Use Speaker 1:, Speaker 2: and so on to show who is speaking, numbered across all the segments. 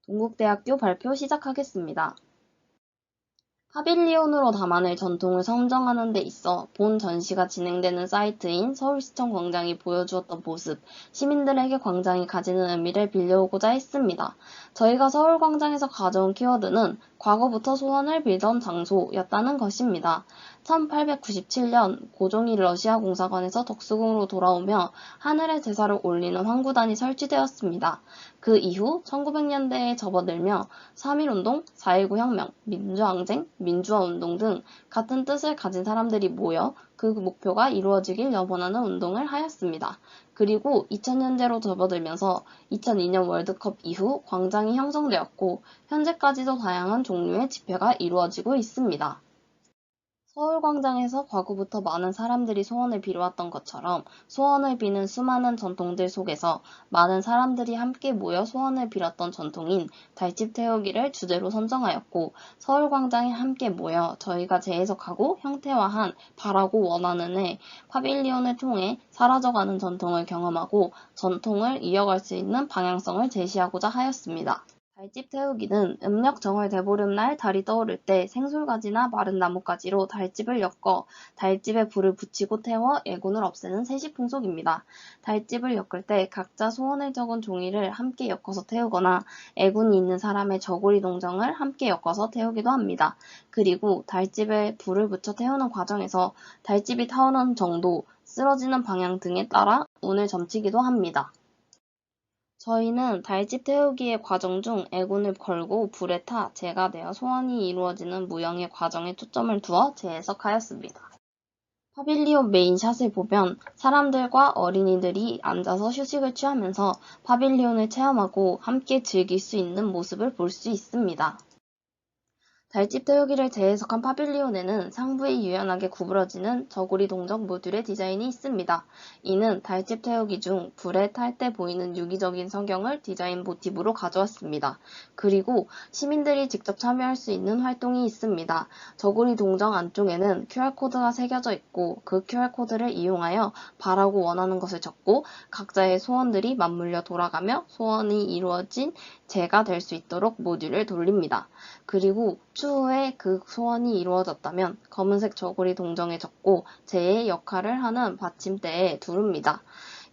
Speaker 1: 동국대학교 발표 시작하겠습니다. 파빌리온으로 담아낼 전통을 선정하는 데 있어 본 전시가 진행되는 사이트인 서울시청 광장이 보여주었던 모습, 시민들에게 광장이 가지는 의미를 빌려오고자 했습니다. 저희가 서울광장에서 가져온 키워드는 과거부터 소원을 빌던 장소였다는 것입니다. 1897년 고종이 러시아 공사관에서 덕수궁으로 돌아오며 하늘에 제사를 올리는 황구단이 설치되었습니다. 그 이후 1900년대에 접어들며 3.1운동, 4.19 혁명, 민주항쟁, 민주화운동 등 같은 뜻을 가진 사람들이 모여 그 목표가 이루어지길 염원하는 운동을 하였습니다. 그리고 2000년대로 접어들면서 2002년 월드컵 이후 광장이 형성되었고 현재까지도 다양한 종류의 집회가 이루어지고 있습니다. 서울광장에서 과거부터 많은 사람들이 소원을 빌어왔던 것처럼 소원을 비는 수많은 전통들 속에서 많은 사람들이 함께 모여 소원을 빌었던 전통인 달집 태우기를 주제로 선정하였고 서울광장에 함께 모여 저희가 재해석하고 형태화한 바라고 원하는의 파빌리온을 통해 사라져가는 전통을 경험하고 전통을 이어갈 수 있는 방향성을 제시하고자 하였습니다. 달집 태우기는 음력 정월 대보름날 달이 떠오를 때 생솔가지나 마른 나뭇가지로 달집을 엮어 달집에 불을 붙이고 태워 애군을 없애는 세시풍속입니다. 달집을 엮을 때 각자 소원을 적은 종이를 함께 엮어서 태우거나 애군이 있는 사람의 저고리 동정을 함께 엮어서 태우기도 합니다. 그리고 달집에 불을 붙여 태우는 과정에서 달집이 타오르는 정도, 쓰러지는 방향 등에 따라 운을 점치기도 합니다. 저희는 달집 태우기의 과정 중 애군을 걸고 불에 타 재가 되어 소원이 이루어지는 무형의 과정에 초점을 두어 재해석하였습니다. 파빌리온 메인 샷을 보면 사람들과 어린이들이 앉아서 휴식을 취하면서 파빌리온을 체험하고 함께 즐길 수 있는 모습을 볼 수 있습니다. 달집 태우기를 재해석한 파빌리온에는 상부에 유연하게 구부러지는 저고리 동적 모듈의 디자인이 있습니다. 이는 달집 태우기 중 불에 탈 때 보이는 유기적인 성경을 디자인 모티브로 가져왔습니다. 그리고 시민들이 직접 참여할 수 있는 활동이 있습니다. 저고리 동정 안쪽에는 QR코드가 새겨져 있고 그 QR코드를 이용하여 바라고 원하는 것을 적고 각자의 소원들이 맞물려 돌아가며 소원이 이루어진 재가 될 수 있도록 모듈을 돌립니다. 그리고 추후에 그 소원이 이루어졌다면 검은색 저고리 동정에 적고 재의 역할을 하는 받침대에 두릅니다.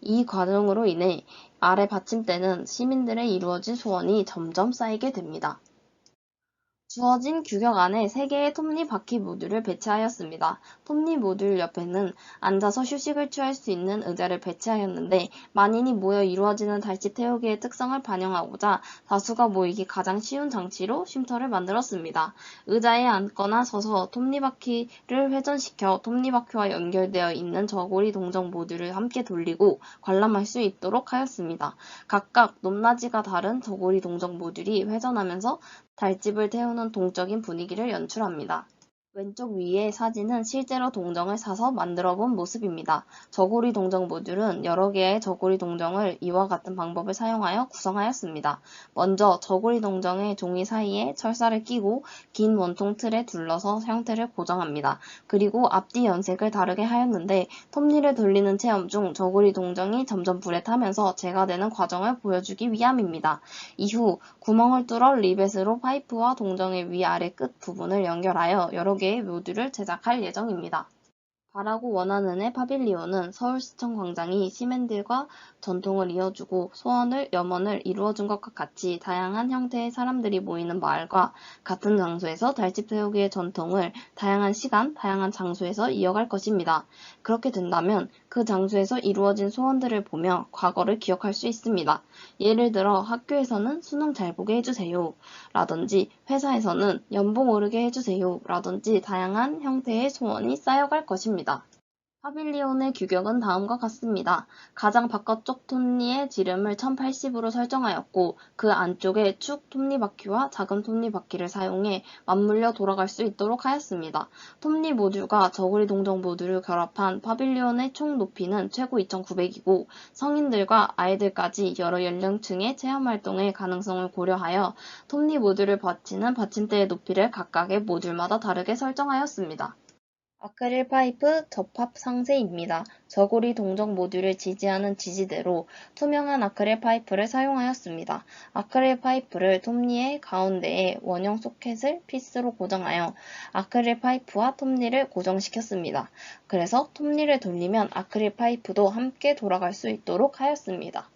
Speaker 1: 이 과정으로 인해 아래 받침대는 시민들의 이루어진 소원이 점점 쌓이게 됩니다. 주어진 규격 안에 3개의 톱니바퀴 모듈을 배치하였습니다. 톱니 모듈 옆에는 앉아서 휴식을 취할 수 있는 의자를 배치하였는데 만인이 모여 이루어지는 달집 태우기의 특성을 반영하고자 다수가 모이기 가장 쉬운 장치로 쉼터를 만들었습니다. 의자에 앉거나 서서 톱니바퀴를 회전시켜 톱니바퀴와 연결되어 있는 저고리 동정 모듈을 함께 돌리고 관람할 수 있도록 하였습니다. 각각 높낮이가 다른 저고리 동정 모듈이 회전하면서 달집을 태우는 동적인 분위기를 연출합니다. 왼쪽 위의 사진은 실제로 동정을 사서 만들어 본 모습입니다. 저고리 동정 모듈은 여러 개의 저고리 동정을 이와 같은 방법을 사용하여 구성하였습니다. 먼저 저고리 동정의 종이 사이에 철사를 끼고 긴 원통 틀에 둘러서 형태를 고정합니다. 그리고 앞뒤 연색을 다르게 하였는데 톱니를 돌리는 체험 중 저고리 동정이 점점 불에 타면서 재가 되는 과정을 보여주기 위함입니다. 이후 구멍을 뚫어 리벳으로 파이프와 동정의 위아래 끝 부분을 연결하여 여러 개의 모듈을 제작할 예정입니다. 바라고 원하는의 파빌리온은 서울시청 광장이 시민들과 전통을 이어주고 소원을 염원을 이루어준 것과 같이 다양한 형태의 사람들이 모이는 마을과 같은 장소에서 달집 태우기의 전통을 다양한 시간, 다양한 장소에서 이어갈 것입니다. 그렇게 된다면 그 장소에서 이루어진 소원들을 보며 과거를 기억할 수 있습니다. 예를 들어 학교에서는 수능 잘 보게 해주세요 라든지 회사에서는 연봉 오르게 해주세요 라든지 다양한 형태의 소원이 쌓여갈 것입니다. 파빌리온의 규격은 다음과 같습니다. 가장 바깥쪽 톱니의 지름을 1080으로 설정하였고 그 안쪽에 축 톱니바퀴와 작은 톱니바퀴를 사용해 맞물려 돌아갈 수 있도록 하였습니다. 톱니 모듈과 저고리 동정 모듈을 결합한 파빌리온의 총 높이는 최고 2900이고 성인들과 아이들까지 여러 연령층의 체험활동의 가능성을 고려하여 톱니 모듈을 받치는 받침대의 높이를 각각의 모듈마다 다르게 설정하였습니다. 아크릴 파이프 접합 상세입니다. 저고리 동정 모듈을 지지하는 지지대로 투명한 아크릴 파이프를 사용하였습니다. 아크릴 파이프를 톱니의 가운데에 원형 소켓을 피스로 고정하여 아크릴 파이프와 톱니를 고정시켰습니다. 그래서 톱니를 돌리면 아크릴 파이프도 함께 돌아갈 수 있도록 하였습니다.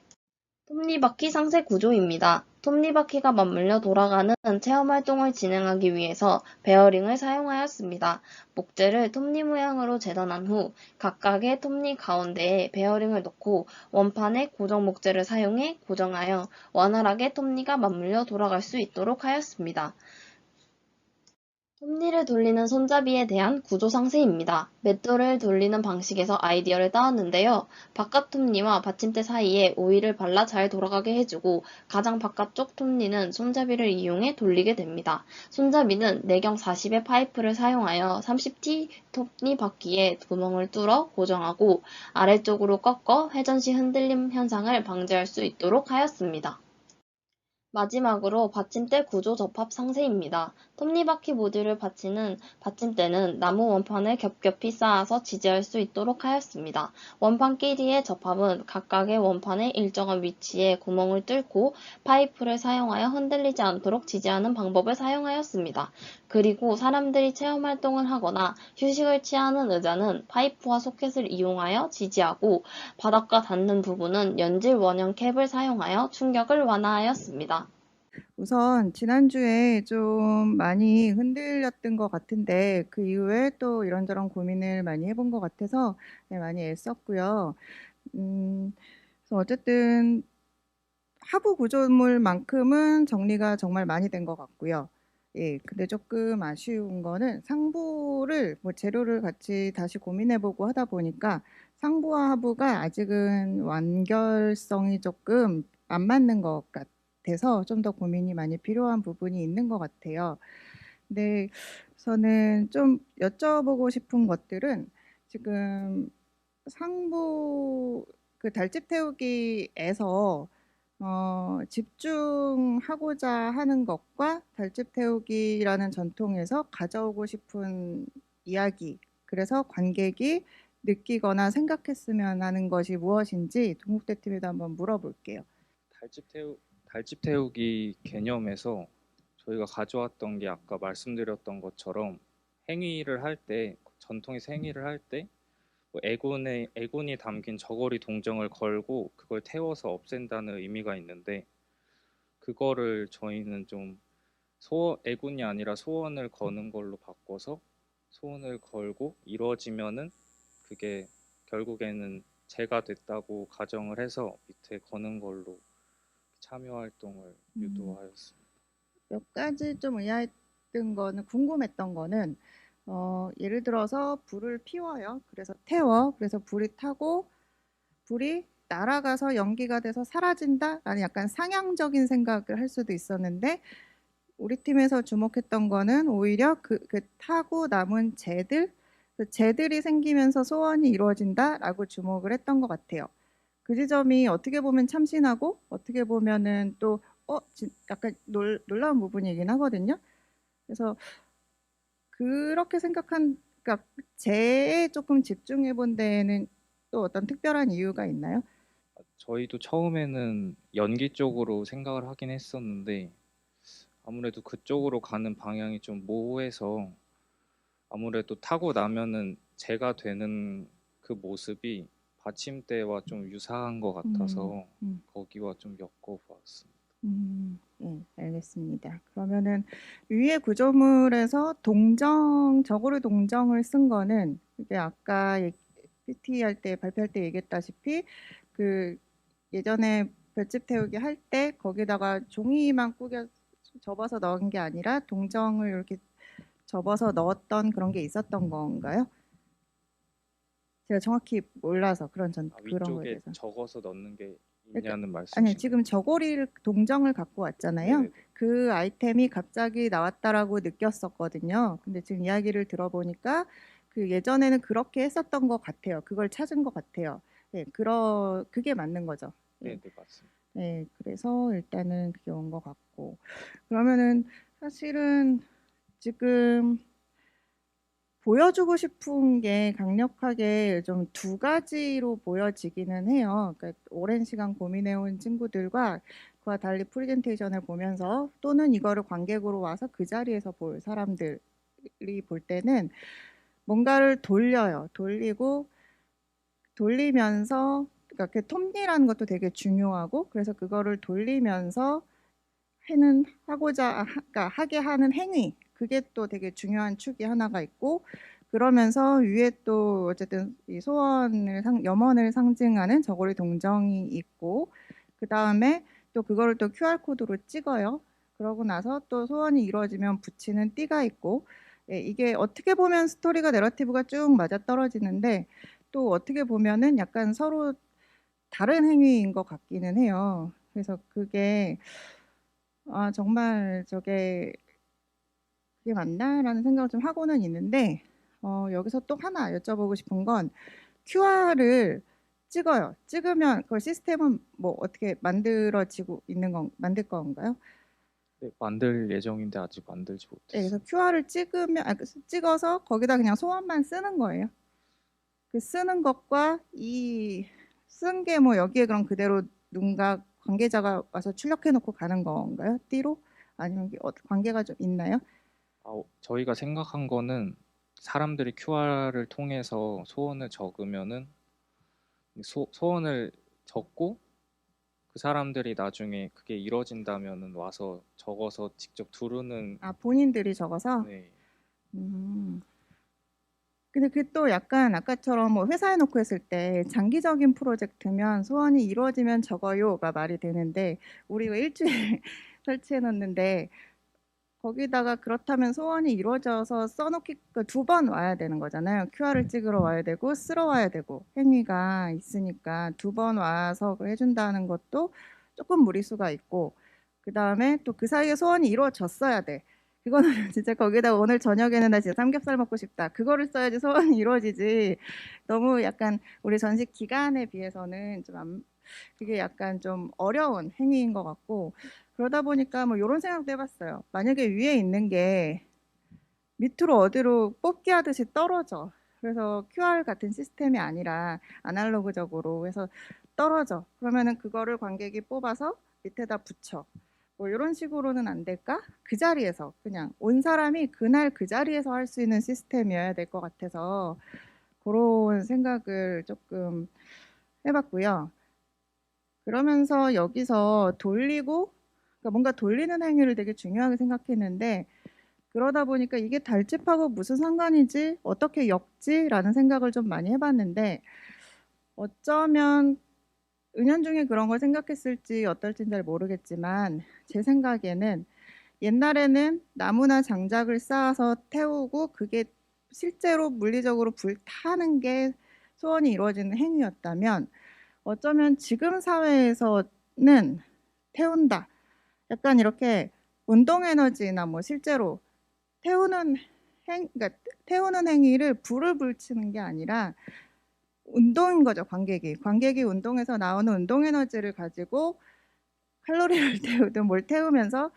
Speaker 1: 톱니바퀴 상세 구조입니다. 톱니바퀴가 맞물려 돌아가는 체험 활동을 진행하기 위해서 베어링을 사용하였습니다. 목재를 톱니 모양으로 재단한 후 각각의 톱니 가운데에 베어링을 넣고 원판에 고정 목재를 사용해 고정하여 원활하게 톱니가 맞물려 돌아갈 수 있도록 하였습니다. 톱니를 돌리는 손잡이에 대한 구조 상세입니다. 맷돌을 돌리는 방식에서 아이디어를 따왔는데요. 바깥 톱니와 받침대 사이에 오일을 발라 잘 돌아가게 해주고 가장 바깥쪽 톱니는 손잡이를 이용해 돌리게 됩니다. 손잡이는 내경 40의 파이프를 사용하여 30T 톱니 바퀴에 구멍을 뚫어 고정하고 아래쪽으로 꺾어 회전 시 흔들림 현상을 방지할 수 있도록 하였습니다. 마지막으로 받침대 구조 접합 상세입니다. 톱니바퀴 모듈을 받치는 받침대는 나무 원판을 겹겹이 쌓아서 지지할 수 있도록 하였습니다. 원판끼리의 접합은 각각의 원판의 일정한 위치에 구멍을 뚫고 파이프를 사용하여 흔들리지 않도록 지지하는 방법을 사용하였습니다. 그리고 사람들이 체험 활동을 하거나 휴식을 취하는 의자는 파이프와 소켓을 이용하여 지지하고 바닥과 닿는 부분은 연질 원형 캡을 사용하여 충격을 완화하였습니다.
Speaker 2: 우선 지난주에 좀 많이 흔들렸던 것 같은데 그 이후에 또 이런저런 고민을 많이 해본 것 같아서 네, 많이 애썼고요. 그래서 어쨌든 하부 구조물만큼은 정리가 정말 많이 된 것 같고요. 예, 근데 조금 아쉬운 거는 상부를 뭐 재료를 같이 다시 고민해보고 하다 보니까 상부와 하부가 아직은 완결성이 조금 안 맞는 것 같아서 좀 더 고민이 많이 필요한 부분이 있는 것 같아요. 근데 저는 좀 여쭤보고 싶은 것들은 지금 상부 그 달집 태우기에서 집중하고자 하는 것과 달집 태우기라는 전통에서 가져오고 싶은 이야기, 그래서 관객이 느끼거나 생각했으면 하는 것이 무엇인지 동국대 팀에도 한번 물어볼게요.
Speaker 3: 달집 태우기 개념에서 저희가 가져왔던 게 아까 말씀드렸던 것처럼 행위를 할 때, 전통에서 행위를 할 때, 뭐 애군이 담긴 저고리 동정을 걸고 그걸 태워서 없앤다는 의미가 있는데, 그거를 저희는 좀 애군이 아니라 소원을 거는 걸로 바꿔서 소원을 걸고 이루어지면은 그게 결국에는 제가 됐다고 가정을 해서 밑에 거는 걸로 참여 활동을 유도하였습니다.
Speaker 2: 몇 가지 좀 의아했던 거는, 궁금했던 거는 예를 들어서 불을 피워요. 그래서 태워. 그래서 불이 타고 불이 날아가서 연기가 돼서 사라진다? 라는 약간 상향적인 생각을 할 수도 있었는데 우리 팀에서 주목했던 거는 오히려 그 타고 남은 재들, 그 재들이 생기면서 소원이 이루어진다라고 주목을 했던 것 같아요. 그 지점이 어떻게 보면 참신하고 어떻게 보면은 또 약간 놀라운 부분이긴 하거든요. 그래서 그렇게 그러니까 재에 조금 집중해 본 데에는 또 어떤 특별한 이유가 있나요?
Speaker 3: 저희도 처음에는 연기 쪽으로 생각을 하긴 했었는데 아무래도 그쪽으로 가는 방향이 좀 모호해서 아무래도 타고 나면은 제가 되는 그 모습이 받침대와 좀 유사한 것 같아서 거기와 좀 엮어보았습니다.
Speaker 2: 네, 알겠습니다. 그러면은 위의 구조물에서 저고리 동정을 쓴 거는 이게 아까 PT 할 때 발표할 때 얘기했다시피 그 예전에 별집 태우기 할 때 거기다가 종이만 접어서 넣은 게 아니라 동정을 이렇게 접어서 넣었던 그런 게 있었던 건가요? 제가 정확히 몰라서 그런 거에
Speaker 3: 위쪽에
Speaker 2: 대해서.
Speaker 3: 적어서 넣는 게
Speaker 2: 그러니까,
Speaker 3: 있냐는
Speaker 2: 아니요,
Speaker 3: 말씀이신가요?
Speaker 2: 지금 동정을 갖고 왔잖아요.
Speaker 3: 네네네.
Speaker 2: 그 아이템이 갑자기 나왔다라고 느꼈었거든요. 근데 지금 이야기를 들어보니까 그 예전에는 그렇게 했었던 것 같아요. 그걸 찾은 것 같아요. 네, 그게 맞는 거죠. 네,
Speaker 3: 네네, 맞습니다.
Speaker 2: 네, 그래서 일단은 그게 온 것 같고. 그러면은 사실은 지금 보여주고 싶은 게 강력하게 좀 두 가지로 보여지기는 해요. 그러니까 오랜 시간 고민해온 친구들과 그와 달리 프레젠테이션을 보면서 또는 이거를 관객으로 와서 그 자리에서 볼 사람들이 볼 때는 뭔가를 돌려요. 돌리면서 그러니까 그 톱니라는 것도 되게 중요하고 그래서 그거를 돌리면서 그러니까 하게 하는 행위 그게 또 되게 중요한 축이 하나가 있고 그러면서 위에 또 어쨌든 이 염원을 상징하는 저고리 동정이 있고 그 다음에 또 그거를 또 QR 코드로 찍어요. 그러고 나서 또 소원이 이루어지면 붙이는 띠가 있고 예, 이게 어떻게 보면 스토리가 내러티브가 쭉 맞아 떨어지는데 또 어떻게 보면은 약간 서로 다른 행위인 것 같기는 해요. 그래서 그게 정말 그게 맞나라는 생각을 좀 하고는 있는데 여기서 또 하나 여쭤보고 싶은 건 QR을 찍어요. 찍으면 그 시스템은 뭐 어떻게 만들 건가요?
Speaker 3: 네, 만들 예정인데 아직 만들지
Speaker 2: 네, 그래서
Speaker 3: 못했어요.
Speaker 2: QR을 찍어서 거기다 그냥 소원만 쓰는 거예요. 그 쓰는 것과 쓴 게 뭐 여기에 그럼 그대로 누군가 관계자가 와서 출력해 놓고 가는 건가요? 띠로? 아니면 관계가 좀 있나요?
Speaker 3: 저희가 생각한 거는 사람들이 QR을 통해서 소원을 적으면은 소원을 적고 그 사람들이 나중에 그게 이루어진다면은 와서 적어서 직접 두르는.
Speaker 2: 본인들이 적어서?
Speaker 3: 네.
Speaker 2: 음. 근데 그게 또 약간 아까처럼 뭐 회사에 놓고 했을 때 장기적인 프로젝트면 소원이 이루어지면 적어요가 말이 되는데 우리가 일주일 설치해 놨는데 거기다가 그렇다면 소원이 이루어져서 두 번 와야 되는 거잖아요. QR을 찍으러 와야 되고 쓰러 와야 되고 행위가 있으니까 두 번 와서 그걸 해준다는 것도 조금 무리수가 있고 그 다음에 또 그 사이에 소원이 이루어졌어야 돼. 그거는 진짜 거기다가 오늘 저녁에는 나 진짜 삼겹살 먹고 싶다. 그거를 써야지 소원이 이루어지지. 너무 약간 우리 전시 기간에 비해서는 그게 약간 좀 어려운 행위인 것 같고 그러다 보니까 뭐 이런 생각도 해봤어요. 만약에 위에 있는 게 밑으로 어디로 뽑기 하듯이 떨어져. 그래서 QR 같은 시스템이 아니라 아날로그적으로 해서 떨어져. 그러면은 그거를 관객이 뽑아서 밑에다 붙여. 뭐 이런 식으로는 안 될까? 그 자리에서 그냥 온 사람이 그날 그 자리에서 할 수 있는 시스템이어야 될 것 같아서 그런 생각을 조금 해봤고요. 그러면서 여기서 그러니까 뭔가 돌리는 행위를 되게 중요하게 생각했는데 그러다 보니까 이게 달집하고 무슨 상관이지? 어떻게 엮지? 라는 생각을 좀 많이 해봤는데 어쩌면 은연중에 그런 걸 생각했을지 어떨지는 잘 모르겠지만 제 생각에는 옛날에는 나무나 장작을 쌓아서 태우고 그게 실제로 물리적으로 불타는 게 소원이 이루어지는 행위였다면 어쩌면 지금 사회에서는 태운다. 약간 이렇게 운동 에너지나 뭐 실제로 그러니까 태우는 행위를 불을 붙이는 게 아니라 운동인 거죠, 관객이. 관객이 운동에서 나오는 운동 에너지를 가지고 칼로리를 태우든 뭘 태우면서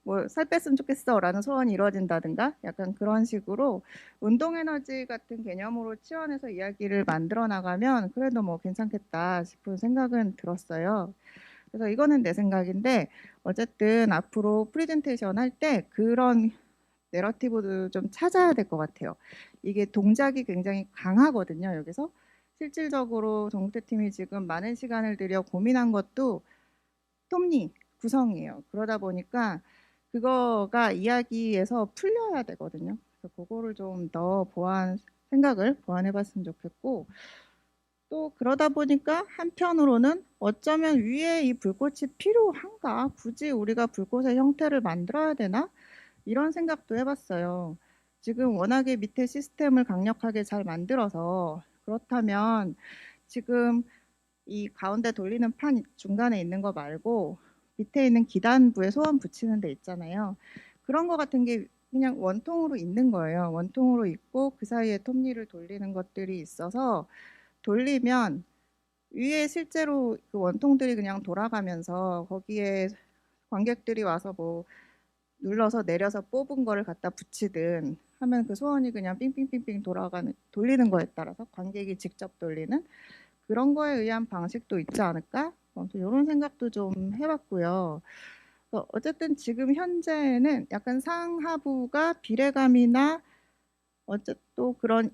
Speaker 2: 뭐 살 뺐으면 좋겠어라는 소원이 이루어진다든가 약간 그런 식으로 운동 에너지 같은 개념으로 치환해서 이야기를 만들어 나가면 그래도 뭐 괜찮겠다 싶은 생각은 들었어요. 그래서 이거는 내 생각인데 어쨌든 앞으로 프레젠테이션 할 때 그런 내러티브도 좀 찾아야 될 것 같아요. 이게 동작이 굉장히 강하거든요. 여기서 실질적으로 정태팀이 지금 많은 시간을 들여 고민한 것도 톱니 구성이에요. 그러다 보니까 그거가 이야기에서 풀려야 되거든요. 그래서 그거를 좀 더 생각을 보완해봤으면 좋겠고 또 그러다 보니까 한편으로는 어쩌면 위에 이 불꽃이 필요한가? 굳이 우리가 불꽃의 형태를 만들어야 되나? 이런 생각도 해봤어요. 지금 워낙에 밑에 시스템을 강력하게 잘 만들어서 그렇다면 지금 이 가운데 돌리는 판 중간에 있는 거 말고 밑에 있는 기단부에 소원 붙이는 데 있잖아요. 그런 거 같은 게 그냥 원통으로 있는 거예요. 원통으로 있고 그 사이에 톱니를 돌리는 것들이 있어서 돌리면 위에 실제로 그 원통들이 그냥 돌아가면서 거기에 관객들이 와서 뭐 눌러서 내려서 뽑은 거를 갖다 붙이든 하면 그 소원이 그냥 삥삥삥삥 돌리는 거에 따라서 관객이 직접 돌리는 그런 거에 의한 방식도 있지 않을까? 이런 생각도 좀 해봤고요. 어쨌든 지금 현재는 약간 상하부가 비례감이나 어쨌든 또 그런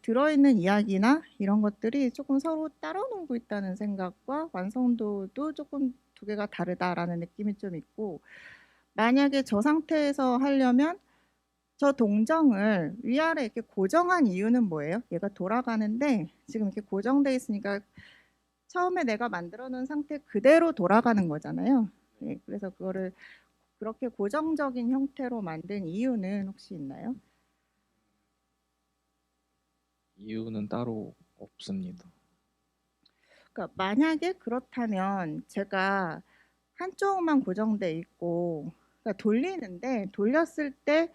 Speaker 2: 들어있는 이야기나 이런 것들이 조금 서로 따로 놀고 있다는 생각과 완성도도 조금 두 개가 다르다라는 느낌이 좀 있고, 만약에 저 상태에서 하려면 저 동정을 위아래 이렇게 고정한 이유는 뭐예요? 얘가 돌아가는데 지금 이렇게 고정돼 있으니까 처음에 내가 만들어 놓은 상태 그대로 돌아가는 거잖아요. 네, 그래서 그거를 그렇게 고정적인 형태로 만든 이유는 혹시 있나요?
Speaker 3: 이유는 따로 없습니다.
Speaker 2: 그러니까 만약에 그렇다면 제가 한쪽만 고정돼 있고, 그러니까 돌리는데 돌렸을 때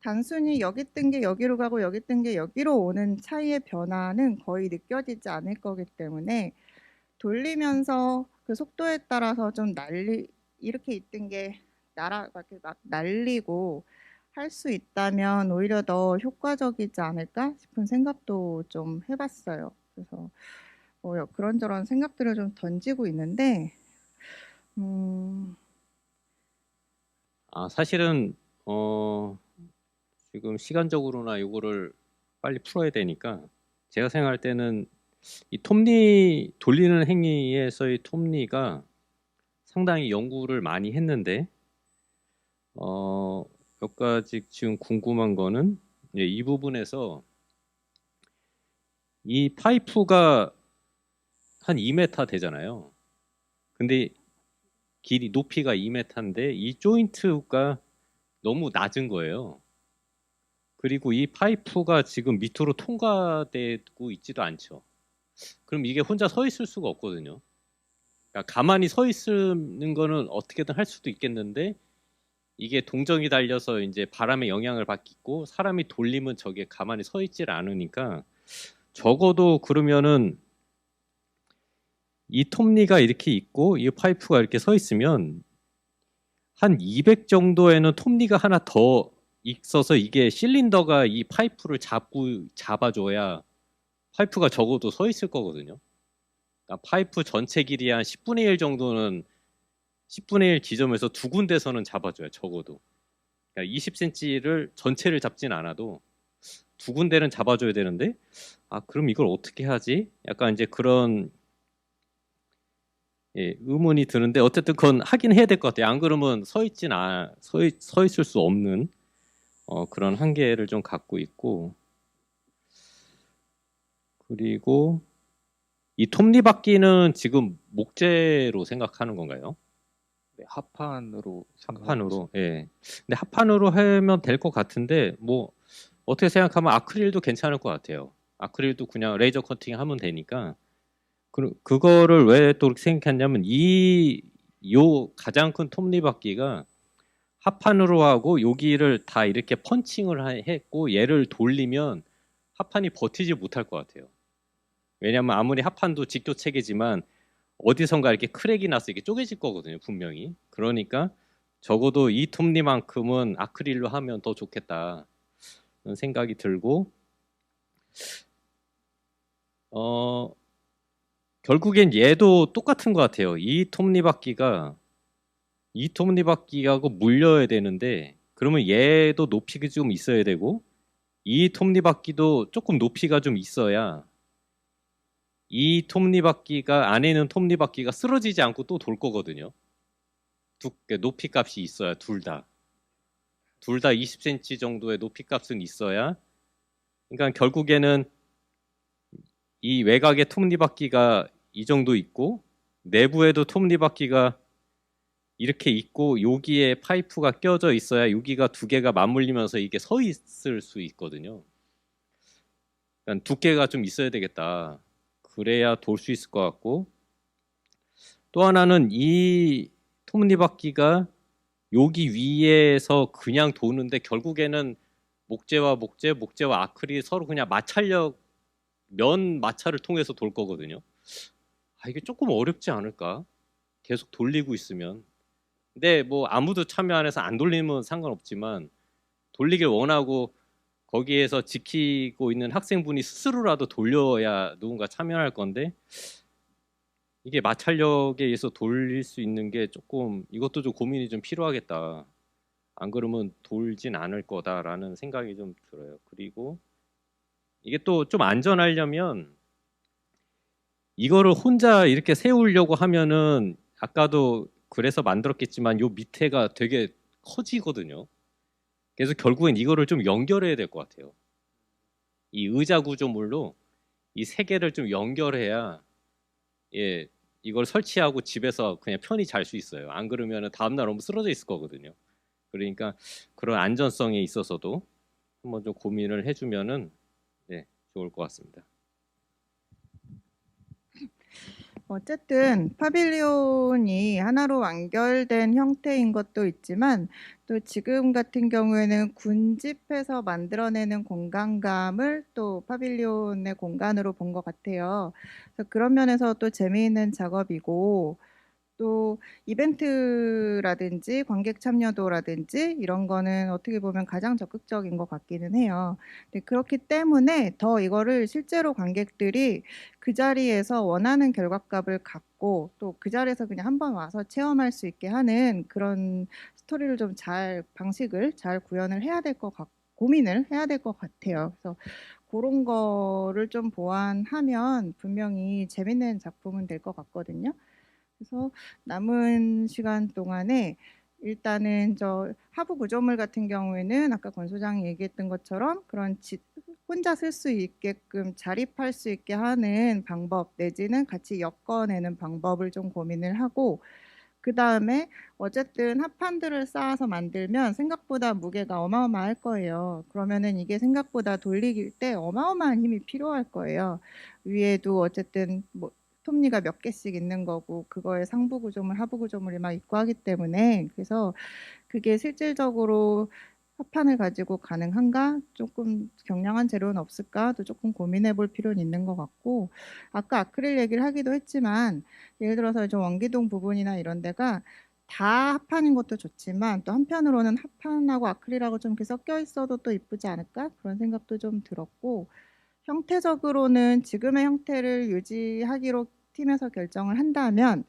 Speaker 2: 단순히 여기 뜬 게 여기로 가고 여기 뜬 게 여기로 오는 차이의 변화는 거의 느껴지지 않을 거기 때문에 돌리면서 그 속도에 따라서 좀 이렇게 있던 게 막 날리고 할 수 있다면 오히려 더 효과적이지 않을까 싶은 생각도 좀 해봤어요. 그래서 그런저런 생각들을 좀 던지고 있는데,
Speaker 4: 사실은 지금 시간적으로나 이거를 빨리 풀어야 되니까 제가 생각할 때는 이 톱니 돌리는 행위에서의 톱니가 상당히 연구를 많이 했는데 몇 가지 지금 궁금한 거는 이 부분에서 이 파이프가 한 2m 되잖아요. 근데 길이 높이가 2m인데 이 조인트가 너무 낮은 거예요. 그리고 이 파이프가 지금 밑으로 통과되고 있지도 않죠. 그럼 이게 혼자 서 있을 수가 없거든요. 그러니까 가만히 서 있는 거는 어떻게든 할 수도 있겠는데 이게 동정이 달려서 이제 바람의 영향을 받고 사람이 돌리면 저게 가만히 서 있질 않으니까 적어도 그러면은 이 톱니가 이렇게 있고 이 파이프가 이렇게 서 있으면 한 200 정도에는 톱니가 하나 더 있어서 이게 실린더가 이 파이프를 잡아줘야 파이프가 적어도 서 있을 거거든요. 그러니까 파이프 전체 길이 한 10분의 1 정도는 10분의 1 지점에서 두 군데서는 잡아줘야 적어도. 그러니까 20cm를 전체를 잡진 않아도 두 군데는 잡아줘야 되는데 그럼 이걸 어떻게 하지? 약간 이제 그런 의문이 드는데 어쨌든 그건 하긴 해야 될 것 같아요. 안 그러면 서 있을 수 없는 그런 한계를 좀 갖고 있고, 그리고 이 톱니바퀴는 지금 목재로 생각하는 건가요?
Speaker 3: 네, 합판으로
Speaker 4: 합판으로. 예. 근데 합판으로 하면 될 것 같은데 뭐 어떻게 생각하면 아크릴도 괜찮을 것 같아요. 아크릴도 그냥 레이저 커팅 하면 되니까. 그거를 왜 또 그렇게 생각했냐면 요 가장 큰 톱니바퀴가 합판으로 하고 여기를 다 이렇게 펀칭을 했고 얘를 돌리면 합판이 버티지 못할 것 같아요. 왜냐하면 아무리 합판도 직도 체계지만 어디선가 이렇게 크랙이 나서 이게 쪼개질 거거든요, 분명히. 그러니까 적어도 이 톱니만큼은 아크릴로 하면 더 좋겠다 그런 생각이 들고, 결국엔 얘도 똑같은 것 같아요. 이 톱니바퀴하고 물려야 되는데 그러면 얘도 높이가 좀 있어야 되고 이 톱니바퀴도 조금 높이가 좀 있어야 이 톱니바퀴가 안에 있는 톱니바퀴가 쓰러지지 않고 또 돌 거거든요. 높이 값이 있어야 둘 다 20cm 정도의 높이 값은 있어야, 그러니까 결국에는 이 외곽에 톱니바퀴가 이 정도 있고 내부에도 톱니바퀴가 이렇게 있고 여기에 파이프가 껴져 있어야 여기가 두 개가 맞물리면서 이게 서 있을 수 있거든요. 그러니까 두께가 좀 있어야 되겠다. 그래야 돌 수 있을 것 같고, 또 하나는 이 톱니바퀴가 여기 위에서 그냥 도는데 결국에는 목재와 아크릴이 서로 그냥 면 마찰을 통해서 돌 거거든요. 이게 조금 어렵지 않을까? 계속 돌리고 있으면. 근데 뭐 아무도 참여 안 해서 안 돌리면 상관없지만 돌리길 원하고 거기에서 지키고 있는 학생분이 스스로라도 돌려야 누군가 참여할 건데 이게 마찰력에 의해서 돌릴 수 있는 게 조금 이것도 좀 고민이 좀 필요하겠다. 안 그러면 돌진 않을 거다라는 생각이 좀 들어요. 그리고 이게 또 좀 안전하려면 이거를 혼자 이렇게 세우려고 하면은 아까도 그래서 만들었겠지만 요 밑에가 되게 커지거든요. 그래서 결국엔 이거를 좀 연결해야 될 것 같아요. 이 의자 구조물로 이 세 개를 좀 연결해야 예, 이걸 설치하고 집에서 그냥 편히 잘 수 있어요. 안 그러면 다음날 너무 쓰러져 있을 거거든요. 그러니까 그런 안전성에 있어서도 한번 좀 고민을 해주면은 네, 좋을 것 같습니다.
Speaker 2: 어쨌든 파빌리온이 하나로 완결된 형태인 것도 있지만 또 지금 같은 경우에는 군집해서 만들어내는 공간감을 또 파빌리온의 공간으로 본 것 같아요. 그래서 그런 면에서 또 재미있는 작업이고 또 이벤트라든지 관객 참여도라든지 이런 거는 어떻게 보면 가장 적극적인 것 같기는 해요. 근데 그렇기 때문에 더 이거를 실제로 관객들이 그 자리에서 원하는 결과값을 갖고 또 그 자리에서 그냥 한번 와서 체험할 수 있게 하는 그런 스토리를 좀 방식을 잘 구현을 해야 될 것 같고 고민을 해야 될 것 같아요. 그래서 그런 거를 좀 보완하면 분명히 재밌는 작품은 될 것 같거든요. 그래서 남은 시간 동안에 일단은 저 하부 구조물 같은 경우에는 아까 권 소장이 얘기했던 것처럼 그런 혼자 쓸 수 있게끔 자립할 수 있게 하는 방법 내지는 같이 엮어내는 방법을 좀 고민을 하고 그 다음에 어쨌든 합판들을 쌓아서 만들면 생각보다 무게가 어마어마할 거예요. 그러면은 이게 생각보다 돌릴 때 어마어마한 힘이 필요할 거예요. 위에도 어쨌든 뭐 톱니가 몇 개씩 있는 거고 그거에 상부 구조물, 하부 구조물이 막 있고 하기 때문에 그래서 그게 실질적으로 합판을 가지고 가능한가? 조금 경량한 재료는 없을까?도 조금 고민해 볼 필요는 있는 것 같고 아까 아크릴 얘기를 하기도 했지만 예를 들어서 좀 원기둥 부분이나 이런 데가 다 합판인 것도 좋지만 또 한편으로는 합판하고 아크릴하고 좀 이렇게 섞여 있어도 또 이쁘지 않을까? 그런 생각도 좀 들었고 형태적으로는 지금의 형태를 유지하기로 팀에서 결정을 한다면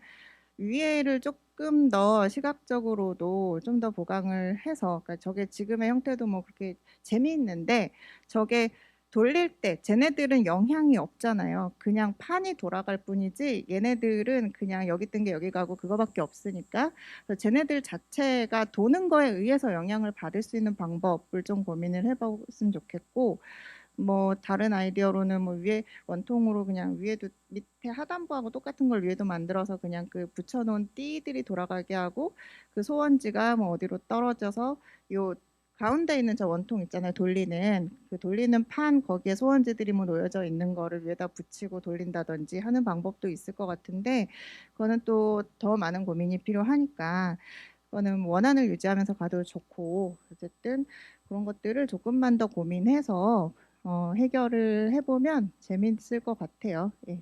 Speaker 2: 위에를 조금 더 시각적으로도 좀 더 보강을 해서 그러니까 저게 지금의 형태도 뭐 그렇게 재미있는데 저게 돌릴 때 쟤네들은 영향이 없잖아요. 그냥 판이 돌아갈 뿐이지 얘네들은 그냥 여기 뜬 게 여기 가고 그거밖에 없으니까 그래서 쟤네들 자체가 도는 거에 의해서 영향을 받을 수 있는 방법을 좀 고민을 해봤으면 좋겠고 뭐 다른 아이디어로는 뭐 위에 원통으로 그냥 위에도 밑에 하단부하고 똑같은 걸 위에도 만들어서 그냥 그 붙여놓은 띠들이 돌아가게 하고 그 소원지가 뭐 어디로 떨어져서 요 가운데 있는 저 원통 있잖아요. 돌리는 그 돌리는 판 거기에 소원지들이 뭐 놓여져 있는 거를 위에다 붙이고 돌린다든지 하는 방법도 있을 것 같은데 그거는 또 더 많은 고민이 필요하니까 그거는 원안을 유지하면서 가도 좋고 어쨌든 그런 것들을 조금만 더 고민해서 해결을 해보면 재밌을 것 같아요. 예,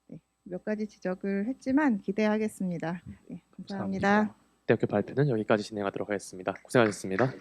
Speaker 2: 네, 몇 가지 지적을 했지만 기대하겠습니다. 예, 감사합니다.
Speaker 5: 대학교 발표는 여기까지 진행하도록 하겠습니다. 고생하셨습니다.